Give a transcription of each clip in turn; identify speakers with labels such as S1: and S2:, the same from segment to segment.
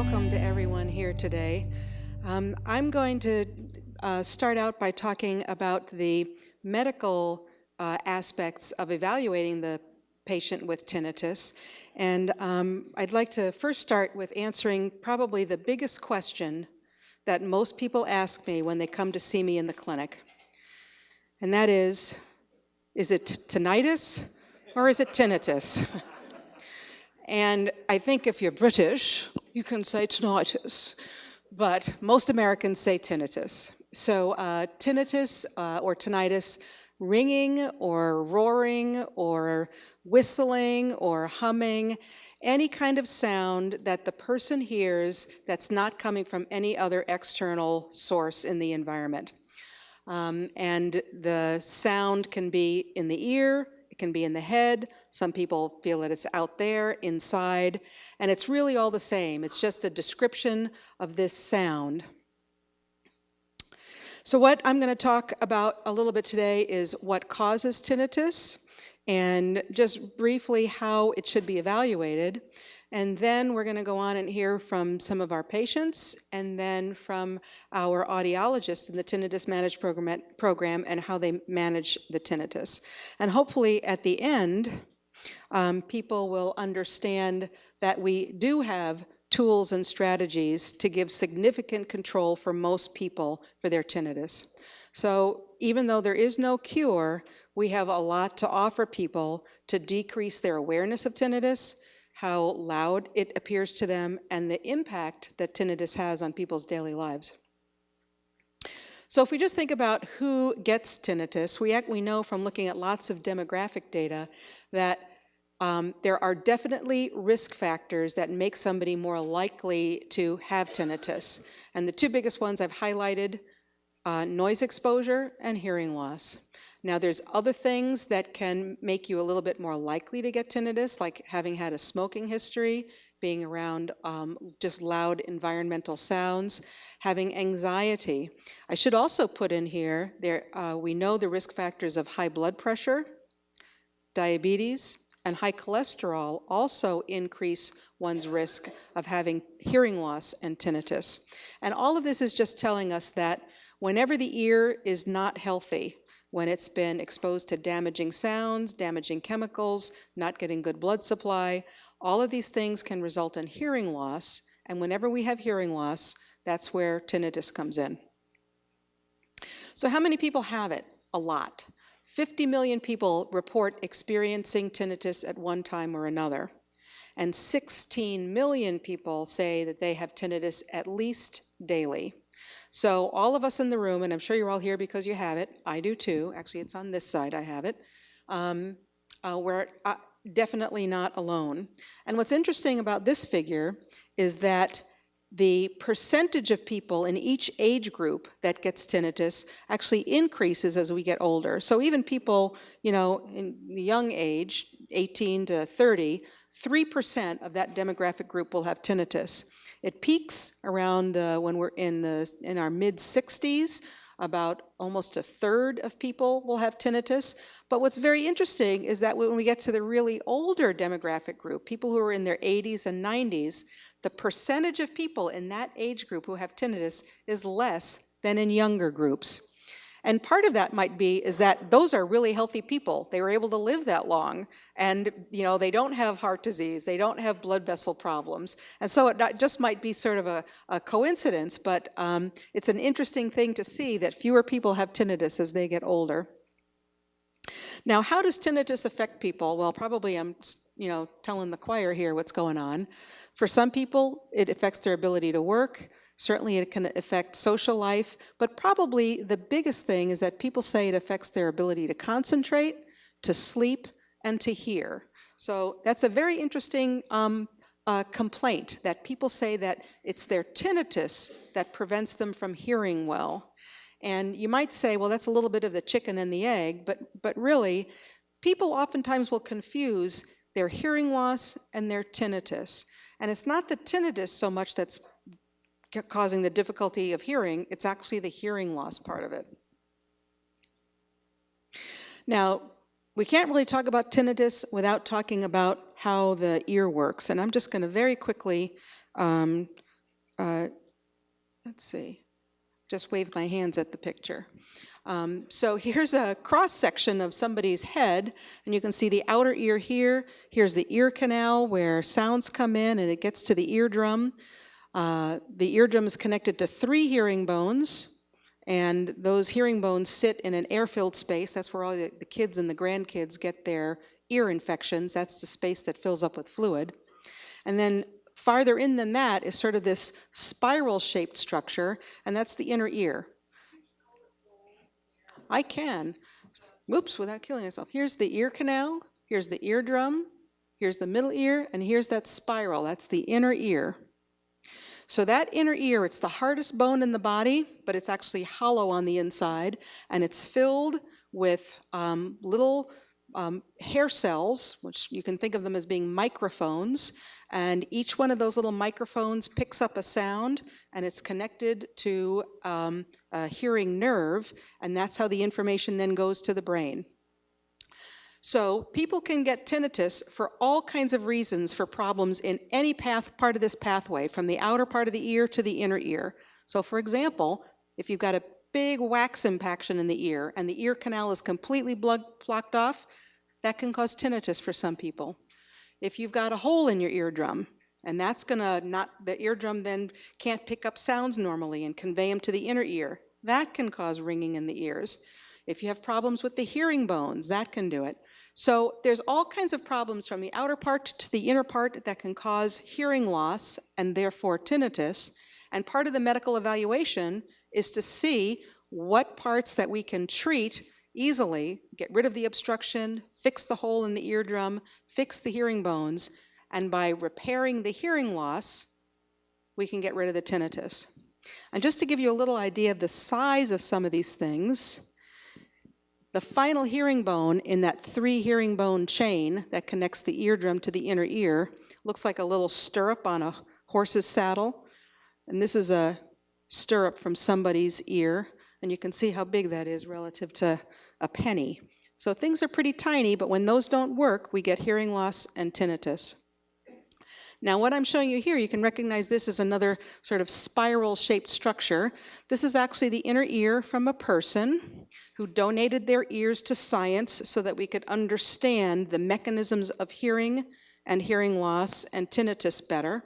S1: welcome to everyone here today. I'm going to start out by talking about the medical aspects of evaluating the patient with tinnitus. And I'd like to first start with answering probably the biggest question that most people ask me when they come to see me in the clinic. And that is it tinnitus or is it tinnitus? And I think if you're British, you can say tinnitus, but most Americans say tinnitus. So tinnitus or tinnitus, ringing or roaring or whistling or humming, any kind of sound that the person hears that's not coming from any other external source in the environment. And the sound can be in the ear, it can be in the head. Some people feel that it's out there, inside, and it's really all the same. It's just a description of this sound. So what I'm going to talk about a little bit today is what causes tinnitus, and just briefly how it should be evaluated. And then we're going to go on and hear from some of our patients and then from our audiologists in the Tinnitus Management Program and how they manage the tinnitus. And hopefully at the end, people will understand that we do have tools and strategies to give significant control for most people for their tinnitus. So even though there is no cure, we have a lot to offer people to decrease their awareness of tinnitus, how loud it appears to them, and the impact that tinnitus has on people's daily lives. So if we just think about who gets tinnitus, we know from looking at lots of demographic data that there are definitely risk factors that make somebody more likely to have tinnitus. And the two biggest ones I've highlighted, noise exposure and hearing loss. Now there's other things that can make you a little bit more likely to get tinnitus, like having had a smoking history, being around just loud environmental sounds, having anxiety. I should also put in here, we know the risk factors of high blood pressure, diabetes, and high cholesterol also increase one's risk of having hearing loss and tinnitus. And all of this is just telling us that whenever the ear is not healthy, when it's been exposed to damaging sounds, damaging chemicals, not getting good blood supply, all of these things can result in hearing loss. And whenever we have hearing loss, that's where tinnitus comes in. So how many people have it? A lot. 50 million people report experiencing tinnitus at one time or another. And 16 million people say that they have tinnitus at least daily. So all of us in the room, and I'm sure you're all here because you have it, I do too, actually it's on this side I have it, we're definitely not alone. And what's interesting about this figure is that the percentage of people in each age group that gets tinnitus actually increases as we get older. So even people, in the young age, 18 to 30, 3% of that demographic group will have tinnitus. It peaks around when we're in our mid-60s. About almost a third of people will have tinnitus. But what's very interesting is that when we get to the really older demographic group, people who are in their 80s and 90s, the percentage of people in that age group who have tinnitus is less than in younger groups. And part of that might be is that those are really healthy people. They were able to live that long, and they don't have heart disease, they don't have blood vessel problems. And so it just might be sort of a coincidence, but it's an interesting thing to see that fewer people have tinnitus as they get older. Now, how does tinnitus affect people? Well, probably I'm telling the choir here what's going on. For some people, it affects their ability to work. Certainly it can affect social life, but probably the biggest thing is that people say it affects their ability to concentrate, to sleep, and to hear. So that's a very interesting complaint, that people say that it's their tinnitus that prevents them from hearing well. And you might say, well, that's a little bit of the chicken and the egg, but really, people oftentimes will confuse their hearing loss and their tinnitus. And it's not the tinnitus so much that's causing the difficulty of hearing, it's actually the hearing loss part of it. Now, we can't really talk about tinnitus without talking about how the ear works, and I'm just going to very quickly let's see, just wave my hands at the picture. So here's a cross-section of somebody's head, and you can see the outer ear here. Here's the ear canal where sounds come in and it gets to the eardrum. The eardrum is connected to 3 hearing bones, and those hearing bones sit in an air-filled space. That's where all the kids and the grandkids get their ear infections. That's the space that fills up with fluid. And then farther in than that is sort of this spiral-shaped structure, and that's the inner ear. I can. Whoops, without killing myself. Here's the ear canal, here's the eardrum, here's the middle ear, and here's that spiral. That's the inner ear. So that inner ear, it's the hardest bone in the body, but it's actually hollow on the inside, and it's filled with little hair cells, which you can think of them as being microphones, and each one of those little microphones picks up a sound, and it's connected to a hearing nerve, and that's how the information then goes to the brain. So people can get tinnitus for all kinds of reasons for problems in any part of this pathway, from the outer part of the ear to the inner ear. So for example, if you've got a big wax impaction in the ear and the ear canal is completely blocked off, that can cause tinnitus for some people. If you've got a hole in your eardrum, and that's the eardrum then can't pick up sounds normally and convey them to the inner ear, that can cause ringing in the ears. If you have problems with the hearing bones, that can do it. So there's all kinds of problems from the outer part to the inner part that can cause hearing loss and therefore tinnitus. And part of the medical evaluation is to see what parts that we can treat easily, get rid of the obstruction, fix the hole in the eardrum, fix the hearing bones, and by repairing the hearing loss, we can get rid of the tinnitus. And just to give you a little idea of the size of some of these things, the final hearing bone in that 3 hearing bone chain that connects the eardrum to the inner ear looks like a little stirrup on a horse's saddle. And this is a stirrup from somebody's ear, and you can see how big that is relative to a penny. So things are pretty tiny, but when those don't work, we get hearing loss and tinnitus. Now what I'm showing you here, you can recognize this as another sort of spiral-shaped structure. This is actually the inner ear from a person who donated their ears to science so that we could understand the mechanisms of hearing and hearing loss and tinnitus better.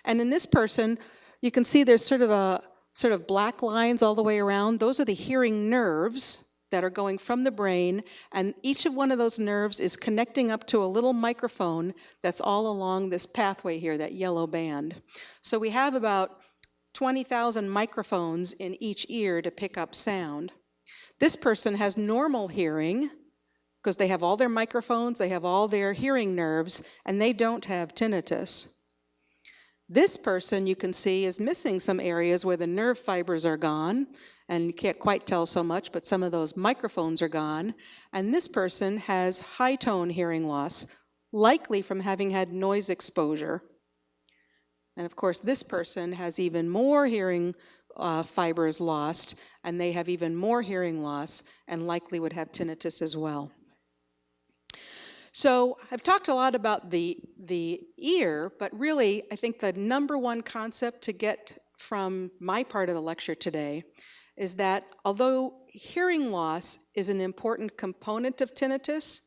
S1: And in this person, you can see there's sort of black lines all the way around. Those are the hearing nerves that are going from the brain, and each of one of those nerves is connecting up to a little microphone that's all along this pathway here, that yellow band. So we have about 20,000 microphones in each ear to pick up sound. This person has normal hearing because they have all their microphones, they have all their hearing nerves, and they don't have tinnitus. This person, you can see, is missing some areas where the nerve fibers are gone, and you can't quite tell so much, but some of those microphones are gone. And this person has high tone hearing loss, likely from having had noise exposure. And of course, this person has even more hearing fibers lost, and they have even more hearing loss, and likely would have tinnitus as well. So I've talked a lot about the ear, but really I think the number one concept to get from my part of the lecture today is that although hearing loss is an important component of tinnitus,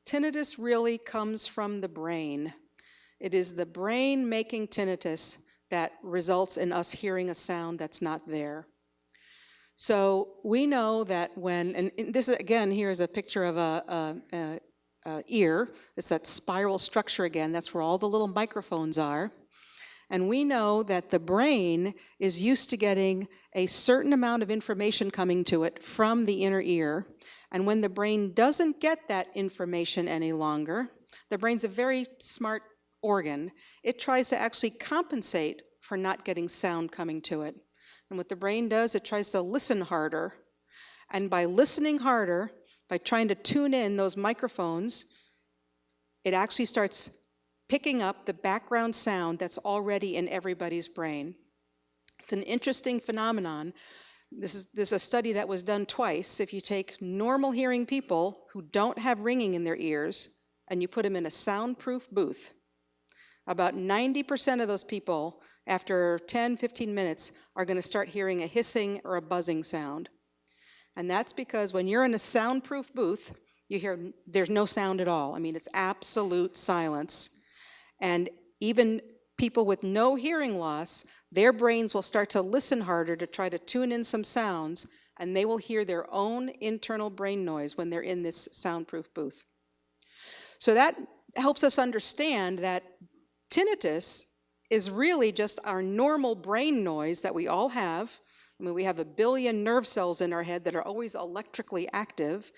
S1: tinnitus really comes from the brain. It is the brain making tinnitus that results in us hearing a sound that's not there. So we know that and this again here is a picture of a ear. It's that spiral structure again. That's where all the little microphones are. And we know that the brain is used to getting a certain amount of information coming to it from the inner ear. And when the brain doesn't get that information any longer, the brain's a very smart organ. It tries to actually compensate for not getting sound coming to it. And what the brain does, it tries to listen harder. And by listening harder, by trying to tune in those microphones, it actually starts picking up the background sound that's already in everybody's brain. It's an interesting phenomenon. This is a study that was done twice. If you take normal hearing people who don't have ringing in their ears and you put them in a soundproof booth, about 90% of those people after 10, 15 minutes, are going to start hearing a hissing or a buzzing sound. And that's because when you're in a soundproof booth, you hear there's no sound at all. I mean, it's absolute silence. And even people with no hearing loss, their brains will start to listen harder to try to tune in some sounds, and they will hear their own internal brain noise when they're in this soundproof booth. So that helps us understand that tinnitus is really just our normal brain noise that we all have. I mean, we have 1 billion nerve cells in our head that are always electrically active.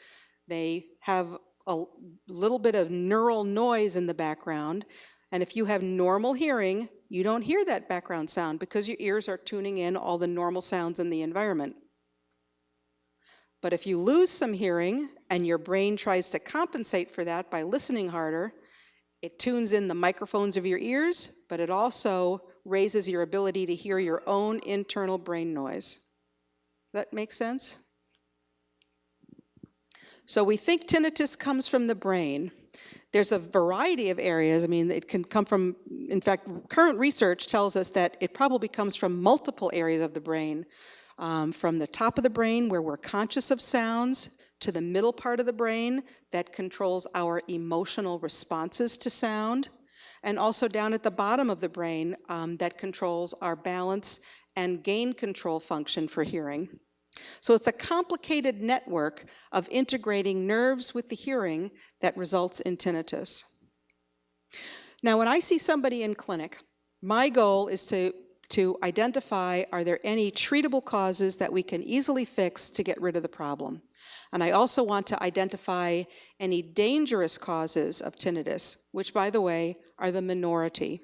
S1: They have a little bit of neural noise in the background. And if you have normal hearing, you don't hear that background sound because your ears are tuning in all the normal sounds in the environment. But if you lose some hearing and your brain tries to compensate for that by listening harder, it tunes in the microphones of your ears, but it also raises your ability to hear your own internal brain noise. Does that make sense? So we think tinnitus comes from the brain. There's a variety of areas. I mean, it can come from, in fact, current research tells us that it probably comes from multiple areas of the brain. From the top of the brain, where we're conscious of sounds, to the middle part of the brain that controls our emotional responses to sound, and also down at the bottom of the brain that controls our balance and gain control function for hearing. So it's a complicated network of integrating nerves with the hearing that results in tinnitus. Now, when I see somebody in clinic, my goal is to identify, are there any treatable causes that we can easily fix to get rid of the problem? And I also want to identify any dangerous causes of tinnitus, which, by the way, are the minority.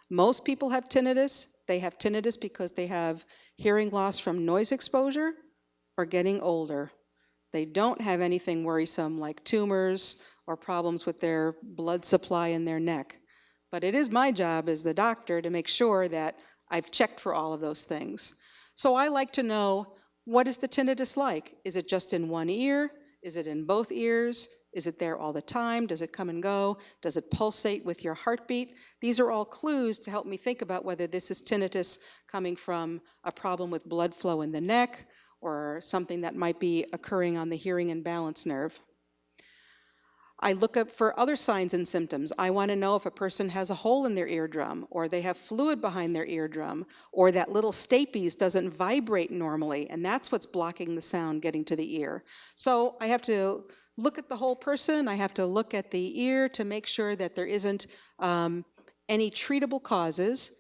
S1: Most people have tinnitus. They have tinnitus because they have hearing loss from noise exposure or getting older. They don't have anything worrisome like tumors or problems with their blood supply in their neck. But it is my job as the doctor to make sure that I've checked for all of those things. So I like to know, what is the tinnitus like? Is it just in one ear? Is it in both ears? Is it there all the time? Does it come and go? Does it pulsate with your heartbeat? These are all clues to help me think about whether this is tinnitus coming from a problem with blood flow in the neck or something that might be occurring on the hearing and balance nerve. I look up for other signs and symptoms. I want to know if a person has a hole in their eardrum, or they have fluid behind their eardrum, or that little stapes doesn't vibrate normally, and that's what's blocking the sound getting to the ear. So I have to look at the whole person. I have to look at the ear to make sure that there isn't any treatable causes.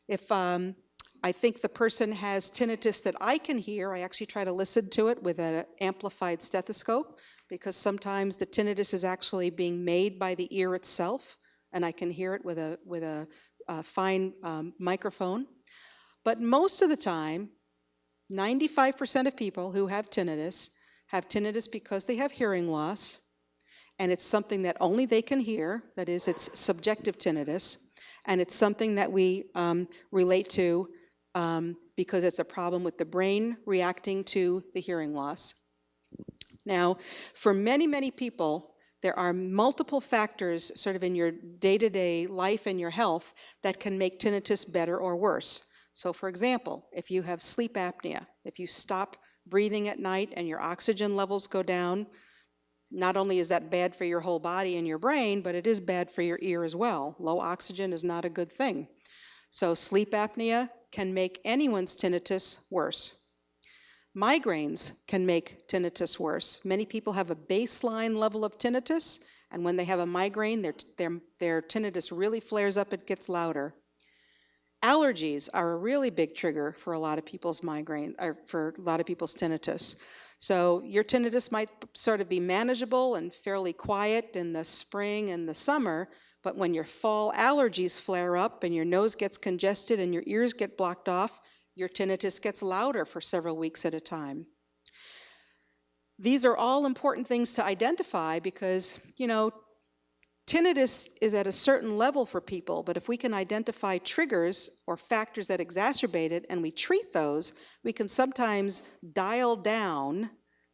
S1: If I think the person has tinnitus that I can hear, I actually try to listen to it with an amplified stethoscope, because sometimes the tinnitus is actually being made by the ear itself, and I can hear it with a fine microphone. But most of the time, 95% of people who have tinnitus because they have hearing loss, and it's something that only they can hear. That is, it's subjective tinnitus, and it's something that we relate to because it's a problem with the brain reacting to the hearing loss. Now, for many, many people, there are multiple factors sort of in your day-to-day life and your health that can make tinnitus better or worse. So for example, if you have sleep apnea, if you stop breathing at night and your oxygen levels go down, not only is that bad for your whole body and your brain, but it is bad for your ear as well. Low oxygen is not a good thing. So sleep apnea can make anyone's tinnitus worse. Migraines can make tinnitus worse. Many people have a baseline level of tinnitus, and when they have a migraine, their tinnitus really flares up, it gets louder. Allergies are a really big trigger for a lot of people's migraine, or for a lot of people's tinnitus. So your tinnitus might sort of be manageable and fairly quiet in the spring and the summer, but when your fall allergies flare up and your nose gets congested and your ears get blocked off, your tinnitus gets louder for several weeks at a time. These are all important things to identify because, tinnitus is at a certain level for people, but if we can identify triggers or factors that exacerbate it and we treat those, we can sometimes dial down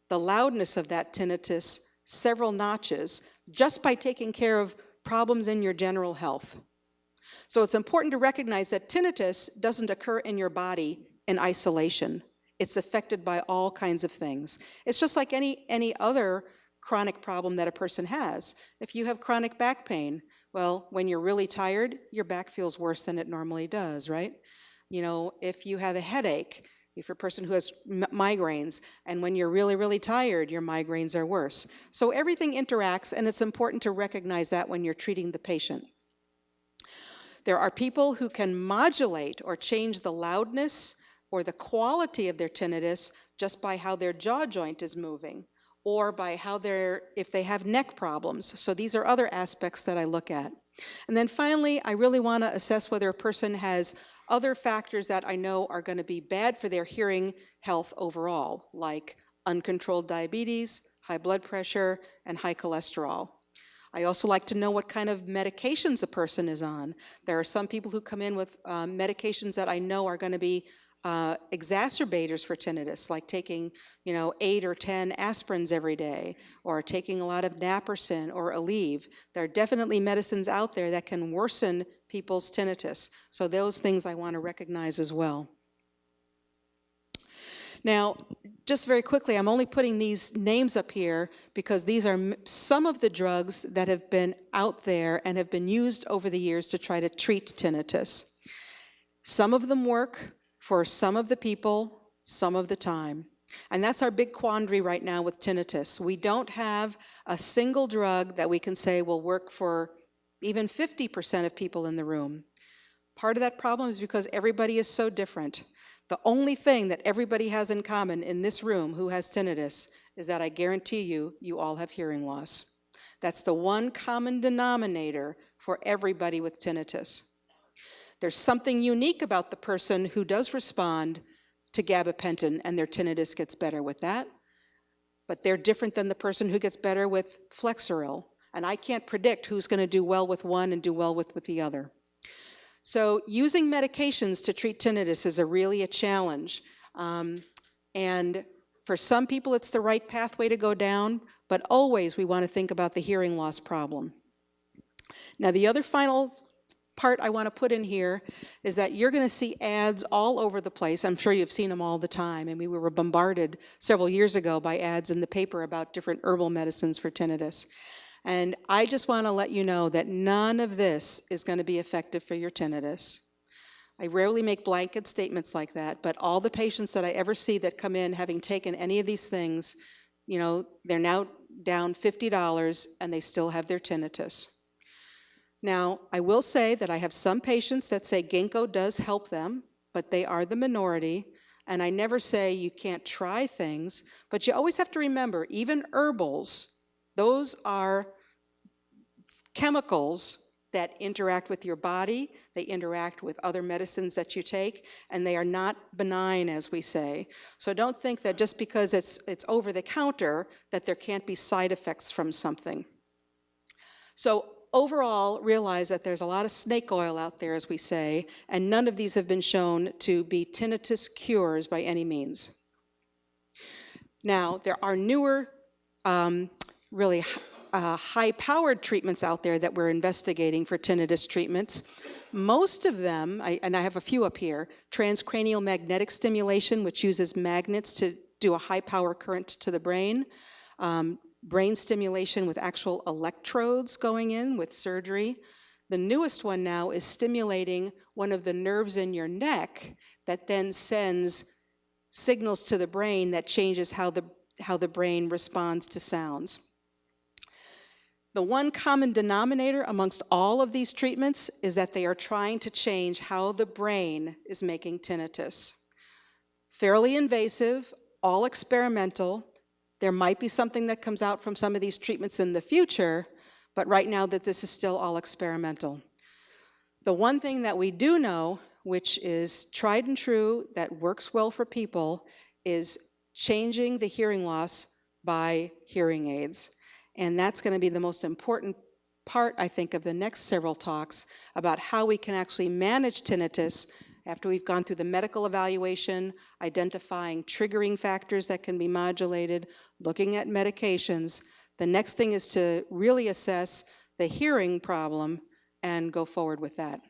S1: the loudness of that tinnitus several notches just by taking care of problems in your general health. So it's important to recognize that tinnitus doesn't occur in your body in isolation. It's affected by all kinds of things. It's just like any other chronic problem that a person has. If you have chronic back pain, well, when you're really tired, your back feels worse than it normally does, right? You know, if you have a headache, if you're a person who has migraines, and when you're really, really tired, your migraines are worse. So everything interacts, and it's important to recognize that when you're treating the patient. There are people who can modulate or change the loudness or the quality of their tinnitus just by how their jaw joint is moving, or by how if they have neck problems. So these are other aspects that I look at. And then finally, I really want to assess whether a person has other factors that I know are going to be bad for their hearing health overall, like uncontrolled diabetes, high blood pressure, and high cholesterol. I also like to know what kind of medications a person is on. There are some people who come in with medications that I know are going to be exacerbators for tinnitus, like taking 8 or 10 aspirins every day, or taking a lot of naproxen or Aleve. There are definitely medicines out there that can worsen people's tinnitus. So those things I want to recognize as well. Now, just very quickly, I'm only putting these names up here because these are some of the drugs that have been out there and have been used over the years to try to treat tinnitus. Some of them work for some of the people, some of the time. And that's our big quandary right now with tinnitus. We don't have a single drug that we can say will work for even 50% of people in the room. Part of that problem is because everybody is so different. The only thing that everybody has in common in this room who has tinnitus is that I guarantee you all have hearing loss. That's the one common denominator for everybody with tinnitus. There's something unique about the person who does respond to gabapentin and their tinnitus gets better with that, but they're different than the person who gets better with Flexeril, and I can't predict who's going to do well with one and do well with the other. So using medications to treat tinnitus is really a challenge. And for some people, it's the right pathway to go down, but always we want to think about the hearing loss problem. Now, the other final part I want to put in here is that you're going to see ads all over the place. I'm sure you've seen them all the time, and we were bombarded several years ago by ads in the paper about different herbal medicines for tinnitus. And I just want to let you know that none of this is going to be effective for your tinnitus. I rarely make blanket statements like that, but all the patients that I ever see that come in having taken any of these things, they're now down $50 and they still have their tinnitus. Now, I will say that I have some patients that say ginkgo does help them, but they are the minority. And I never say you can't try things, but you always have to remember, even herbals, those are chemicals that interact with your body, they interact with other medicines that you take, and they are not benign, as we say. So don't think that just because it's over the counter that there can't be side effects from something. So overall, realize that there's a lot of snake oil out there, as we say, and none of these have been shown to be tinnitus cures by any means. Now, there are newer really high-powered treatments out there that we're investigating for tinnitus treatments. Most of them, and I have a few up here, transcranial magnetic stimulation, which uses magnets to do a high-power current to the brain, brain stimulation with actual electrodes going in with surgery. The newest one now is stimulating one of the nerves in your neck that then sends signals to the brain that changes how the brain responds to sounds. The one common denominator amongst all of these treatments is that they are trying to change how the brain is making tinnitus. Fairly invasive, all experimental. There might be something that comes out from some of these treatments in the future, but right now that this is still all experimental. The one thing that we do know, which is tried and true, that works well for people, is changing the hearing loss by hearing aids. And that's going to be the most important part, I think, of the next several talks about how we can actually manage tinnitus after we've gone through the medical evaluation, identifying triggering factors that can be modulated, looking at medications. The next thing is to really assess the hearing problem and go forward with that.